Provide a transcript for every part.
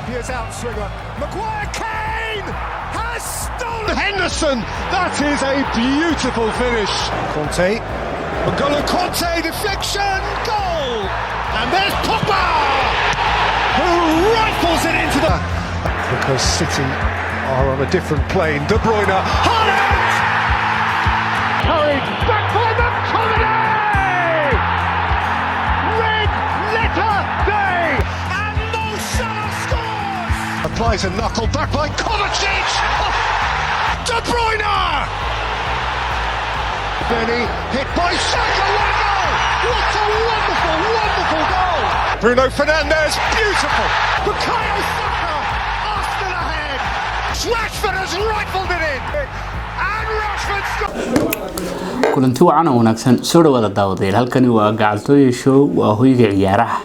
Here's outswinger. Maguire Kane has stolen. Henderson, that is a beautiful finish. Conte, N'Golo Conte, deflection, goal. And there's Pogba, who rifles it into the... Because City are on a different plane. De Bruyne, Haaland! Carried back by McTominay! Red letter day! And Mo Salah scores! Applies a knuckle back by Kovacic! Oh, De Bruyne! Benny hit by Saka, what a goal! What a wonderful, wonderful goal! Bruno Fernandes, beautiful! Bukayo Saka, Arsenal ahead! Rashford has rifled it in! And Rashford scores! kulanti wacan oo wanaagsan soo dhawaada daawadayl halkani waa gacaltooyo show waa hoyga ciyaaraha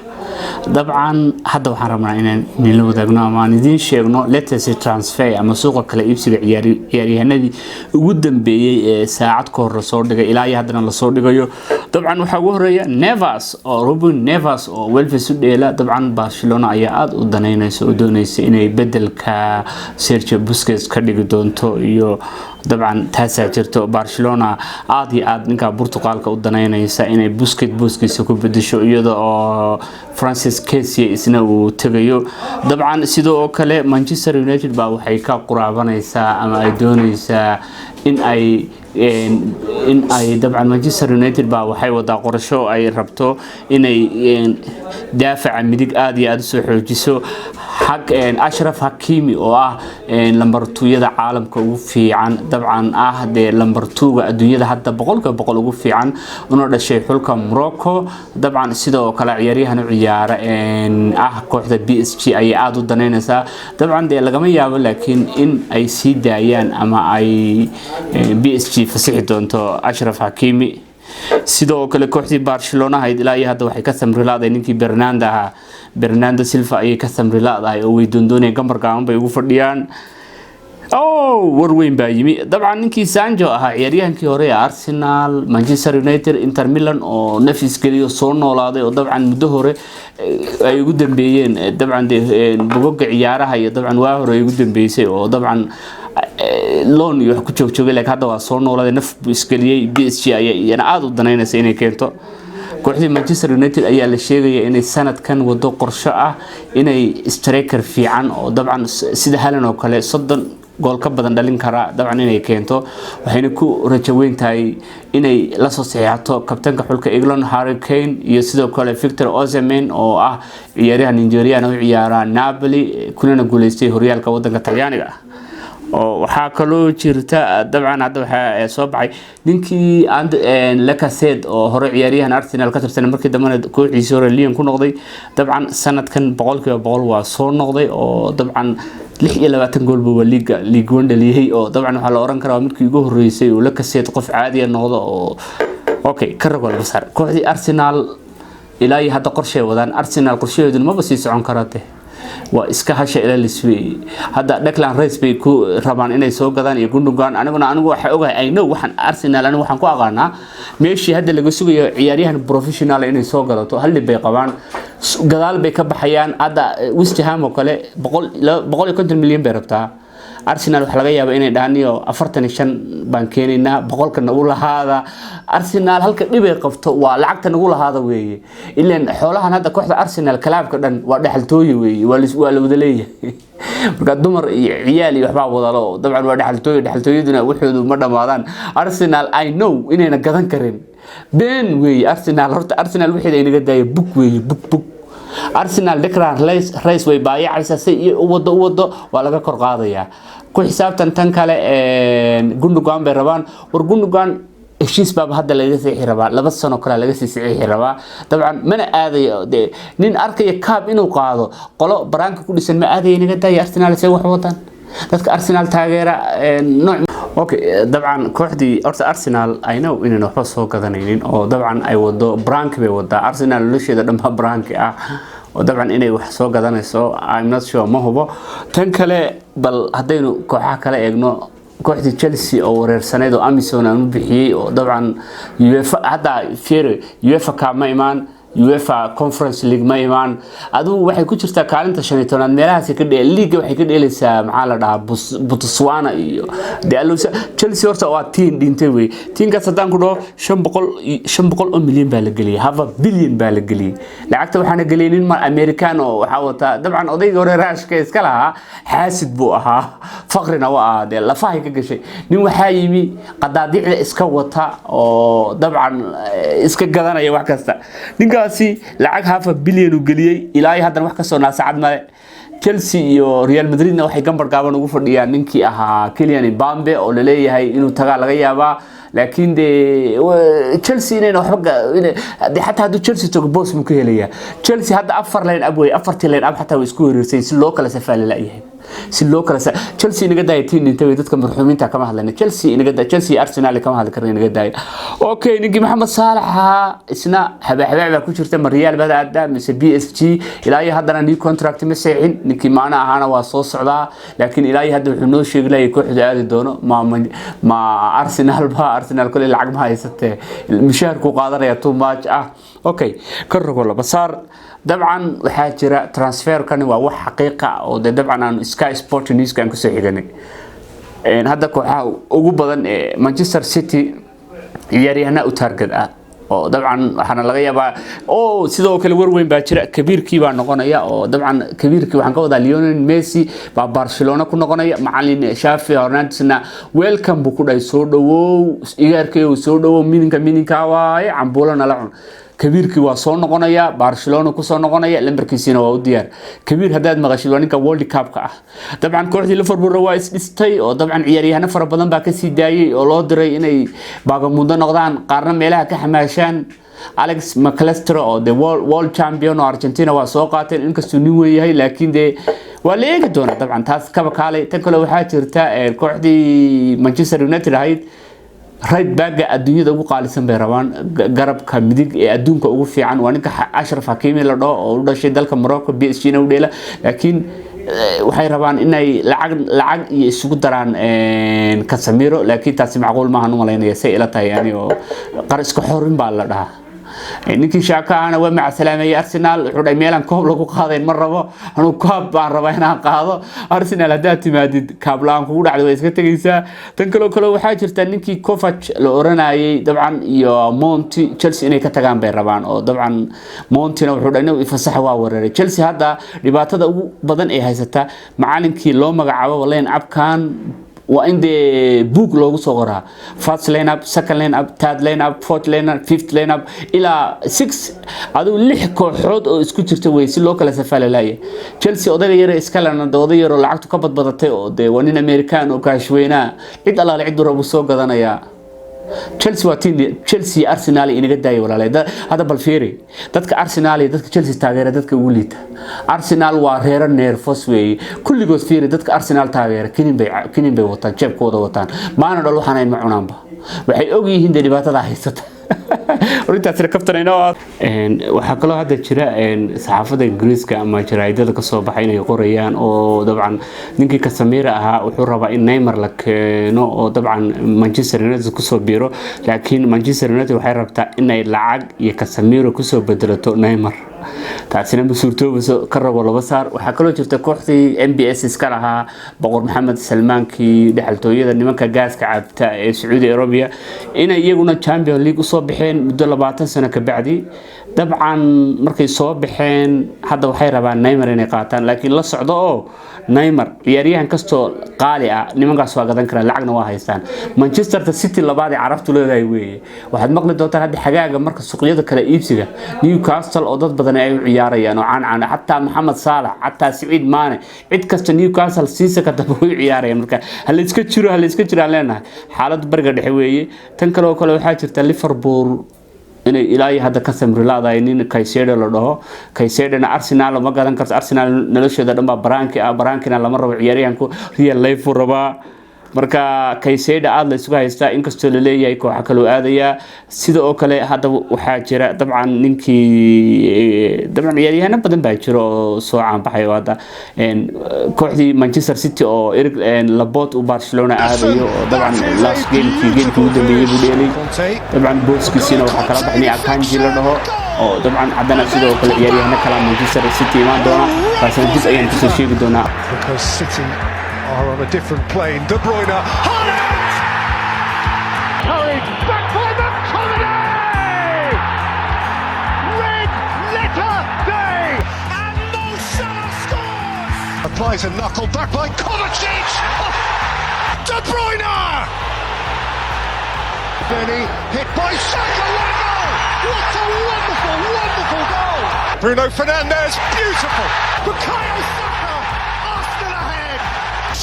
dabcan hadda waxaan rabnaa inaan la wadaagno ama aan idin sheegno latest transfer ama suuqa kala iibsiga ciyaaryahanadii ugu dambeeyay ee saacad ka hor soo dhigay ilaa iyo haddana la soo dhigayo dabcan waxa ugu horeeya Neves oo Ruben Neves oo Wolves u dheela dabcan Barcelona ayaa aad u daneynaysa oo doonaysa inay bedelka Sergio Busquets ka dhigi doonto iyo dabcan taas jirto Barcelona aad iyo aad ninka Portugalka u daneynaysa inay Busquets ku bedesho iyada oo Francis Kessie isna uu tagayo dabcan sidoo kale Manchester United baa waxay ka quraabanaysaa ama ay doonaysaa in ay dabcan Manchester United baa waxay wada qorsho ay rabto inay daafaca midig aad iyo aad soo xoojiso Ashraf Hakimi oo ah lambar 2 caalamka ugu fiican dabcan lambar 2 adduunyada hadda boqolkiiba ugu fiican una dhashay xulka Morocco dabcan sidoo kale ciyaaryahan u ciyaara kooxda PSG ay aad u daneynaysaa dabcan lagama yaabo laakiin in ay sii daayaan ama ay PSG fasixi doonto Ashraf Hakimi sidoo kale kooxdii Barcelona hayd ilaa iyo hadda waxay ka samrilaaday ninkii Bernardo Silva ay ka samrilaaday oo way doondoonay gambar gaaban bay ugu fadhiyaan warweyn baa yimi dabcan ninkii Sancho ahaa ciyaaryahankii hore ee Arsenal Manchester United Inter Milan oo nafis galiyo soo noolaaday oo dabcan muddo hore ay ugu dambeeyeen dabcan bogga ciyaaraha iyo dabcan waa hore ay ugu dambeysay oo dabcan loan iyo wax ku joogjoogay laakiin hadda waa soo noolaaday naf isgaliyay PSG ayay aad u daneynaysa inay keento kooxdii Manchester United ayaa la sheegay inay sanadkan wado qorsho ah inay striker fiican oo dabcan sida Haaland oo kale 30 gool ka badan dhalin kara dabcan inay keento waxayna ku rajo weyn tahay inay la soo saxiixato kabtanka xulka England Harry Kane iyo sidoo kale Victor Osimhen oo ah ciyaaryahan Nigerian oo ciyaara Napoli kuna guuleystay horyaalka wadanka Talyaaniga oo waxa kale jirta dabcan hadda waxa soo baxay ninkii Lacazette oo hore ciyaaryahan Arsenal ka tirsan markii dambe kooxiisa hore Lyon ku noqday dabcan sanadkan boqolkiiba boqol waa soo noqday oo dabcan 26 gool buu Ligue 1 dhaliyay oo dabcan waxa la oran karaa markii ugu horeysay oo Lacazette qof caadi ah noqdo oo ka ragol basar kooxdii Arsenal ilaa iyo hadda qorshe wadaan Arsenal qorsheedu ma sii socon karate waa iska hasha ila lisway hadda Declan Rice bay ku rabaan inay soo gadaan iyo Gundogan anigu waxa ogahay ay know waxaan Arsenal anigu waxaan ku aqaanaa meeshii hadda laga sugayo ciyaaryahan professional inay soo gadato hal bay qabaan gadaal bay ka baxayaan hadda West Ham oo kale 150 milyan bay rabtaa Arsenal waxa laga yaabaa inay dhaaniyo 45 baan keenaynaa boqolkana u lahaada Arsenal halka dhib ay qabto waa lacagta ugu lahaada weeye ilaan xoolahan hadda kooxda Arsenal kalaabka dhan waa dhaxaltooyo weeye waa la wada leeyahay marka dumar iyo ciyaal iyo waxba wadalo dabcan waa dhaxaltooyaduna wuxuu ma dhamaadaan Arsenal I know inayna gadan karin been weeye Arsenal wixii ay naga daayay book weeye book Arsenal Declan Rice way baayacaysa si u wado waa laga kor qaadaya ku xisaabtan tan kale Gundogan bay rabaan war Gundogan heshiis baa hadda laga saxiixay rabaa 2 sano kale laga saxiixay rabaa dabcan mana aadayo nin arkaya kaab inuu qaado qolo baraanka ku dhisan ma aadayo inaga daay Arsenal say wax wadaan dadka Arsenal taageera nooc dabcan kooxdii Arsenal I know inay waxba soo gadanaynin oo dabcan ay wado brank bay wada Arsenal lashada dhanba brank ah oo dabcan inay wax soo gadanayso I'm not sure ma hubo tan kale bal hadaynu kooxaha kale eegno kooxdii Chelsea oo wareersaneed oo Amisona aanu bixiyay oo dabcan UEFA hadda UEFA ka ma imaan UEFA Conference League ma imaan aduu waxay ku jirtaa kaalinta 15aad meelahaas ka dhigay liiga waxay ka dheelaysaa maxaa la dhahaa Botswana iyo Chelsea horta waa tiin dhintay way tiinkaas hadaan ku dhaho 500 oo milyan baa la galiyay half a billion baa la galiyay lacagta waxaana galiyeen ma American oo waxa wata dabcan odayga hore raashka iska lahaa xaasid buu ahaa faqrina waa aade lafahay ka gashay nin waxa yimi qadaadiicda iska wata oo dabcan iska gadanaya wax kasta ninkaasi lacag half a billion uu galiyay ilaa haddana wax ka soo naasacad ma Chelsea iyo Real Madrid waxay gambar gaaban ugu fadhiyaan ninkii ahaa Kylian Mbappe oo la leeyahay inuu taga laga yaabaa laakiin de Chelsea inay waxba hatta hadu Chelsea togo boss mu ka helaya Chelsea hadda afar line up way afartii line up hatta way isku wareersay si loo kala safaal la yahay si loo kala Chelsea inaga daayatiin inta way dadka marxuuminta kama hadlayna Chelsea inaga Chelsea Arsenal kama hadli kareen inaga daay okay ninki Mohamed Salah isna habaabaa ku jirta Real bada aada mise PSG ilaa haddana ni contract ma saxin ninki maana ahana waa soo socdaa laakiin ilaa hadda wuxuu noo sheegay kooxda aadi doono ma Arsenal kale lacag ma haysatay mushaharku qaadanaya too much okay karrago la basaar dabcan waxa jira transfer kan waa wax xaqiiqa oo dabcan aan Sky Sport News kan ku soo xiganay hadda kooxaha ugu badan ee Manchester City ciyaaryahanna u target oo dabcan waxana laga yaabaa oo sidoo kale warweyn baa jira kabiirkii baa noqonaya oo dabcan kabiirkii waxaan ka wadaa Lionel Messi baa Barcelona ku noqonaya macallin Xavi Hernandezna welcome buu ku dhaay soo dhawow iyaarkay soo dhawow mininka waay cambuulana la cun kabiirkii waa soo noqonaya Barcelona ku soo noqonaya lambarkiisina waa u diyaar kabiir hadaad maqashid waa ninka World Cup ka dabcan kooxdii Liverpool waa isdhistay oo dabcan ciyaaryahanna fara badan baa ka sii daayay oo loo diray inay baagamundo noqdaan qaarna meelaha ka xamaashaan Alex McAllister oo the world champion oo Argentina waa soo qaateen inkastoo nin weyn yahay laakiin de waa la eegi doona dabcan taas kaba kaalay tan kale waxa jirta kooxdii Manchester United ahayd right back adduunyada ugu qaalisan bay rabaan garabka midig ee adduunka ugu fiican waa ninka Ashraf Hakimi la dhaho oo u dhashay dalka Morocco PSG na u dheela laakiin waxay rabaan inay lacag iyo isugu daraan Casemiro laakiin taasi macquul ma ahan malaynaya say ila tahay yani oo qariska xorin baa la dhahaa ninkii Xhaka ana waa mac salaamay Arsenal wuxuu dhahay meelan koob lagu qaaday mar rabo anu koob baan rabaa inaan qaado Arsenal hadaa timaadid kaablaan kugu dhacday way iska tagaysaa tan kale waxa jirta ninkii Kovac la oranayay dabcan iyo Monti Chelsea inay ka tagaan bay rabaan oo dabcan Montina wuxuu dhahay inuu fasax waa wareeray Chelsea hadda dhibaatada ugu badan ay haysata macallinkii loo magacaabo line up kan waa in de book loogu soo qoraa first line up second line up third line up fourth line up fifth line up ila 6 aduu 6 kooxood oo isku jirta way si loo kala safalalaayay Chelsea odayga yar iska lana dooday yar oo lacagtu ka badbadatay oo de waa nin American oo kaashweena cid alaal cid rabo soo gadanaya Chelsea waa team Chelsea Arsenal inaga daayay walaalay hada bal fiiri dadka Arsenal iyo dadka Chelsea taageera dadka ugu liita Arsenal waa reer nervous way kulligood fiiri dadka Arsenal taageera kinin bay wataan jeebkooda wataan maana dhal waxaan ay macunaanba waxay og yihiin dhibaatada haysata Orintaas rakabtanayna waxa kale hadda jira saxaafada Ingiriiska ama jaraa'idada ka soo baxay inay qorayaan oo dabcan ninkii Casemiro ahaa wuxuu rabaa in Neymar la keeno oo dabcan Manchester United ku soo biiro laakiin Manchester United waxay rabtaa inay lacag iyo Casemiro ku soo bedelato Neymar taasina masuurtoobayso ka rabo laba saar waxa kale jirta kooxdii MBS iska lahaa boqor Maxamed Salmaankii dhaxaltooyada nimanka gaaska cabta ee Saudi Arabia inay iyaguna Champions League u soo bixeen muddo 20 sano ka bacdi dabcan markay soo bixeen hadda waxay rabaan Neymar inay qaataan laakiin la socdo oo Neymar ciyaaryahan kasto qaali ah nimankaas waa gadan kara lacagna waa haystaan Manchester City labaad ee carabtu leedahay weeye waxaad maqli doontaa hadda xagaaga marka suuqyada kala iibsiga Newcastle oo dad badan ay u ciyaarayaan oo caan hatta Mohamed Salah hatta Said Mane cid kasta Newcastle siisa ka daba u ciyaarayaan marka hal iska jiro leenahay xaalad bariga dhexe weeye tan kale waxa jirta Liverpool inay ilaahay hadda ka samrilaadaay nin Caicedo la dhaho Caicedo-na Arsenal ma gadan karto Arsenal nolosheeda dhan baa baraankina lama rabo ciyaaryahanku real life raba marka Caicedo aad la isugu haystaa inkastoo la leeyahay koox kale oo aadaya sida oo kale hadda waxa jira dabcan ninkii dabcan ciyaaryahanna badan baa jiro oo soo caan baxay wada kooxdii Manchester City oo Eric Laporte oo Barcelona aadayo oo dabcan last game ugu dambeeyay buu dheelay dabcan booskiisina waxa kala baxnay Akanji la dhaho oo dabcan haddana sidoo kale ciyaaryahanno kala Manchester City imaan doona taasina dib ayaan kusoo sheegi doonaa because City are on a different plane. De Bruyne, Haaland! Carried back by McTominay! Red letter day! And Mo Salah scores! Applies a knuckle back by Kovacic! De Bruyne! Benny hit by Saka, what a goal! What a wonderful, wonderful goal! Bruno Fernandes, beautiful! Bukayo Saka, Arsenal ahead!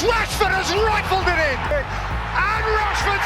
Rashford has rifled it in! And Rashford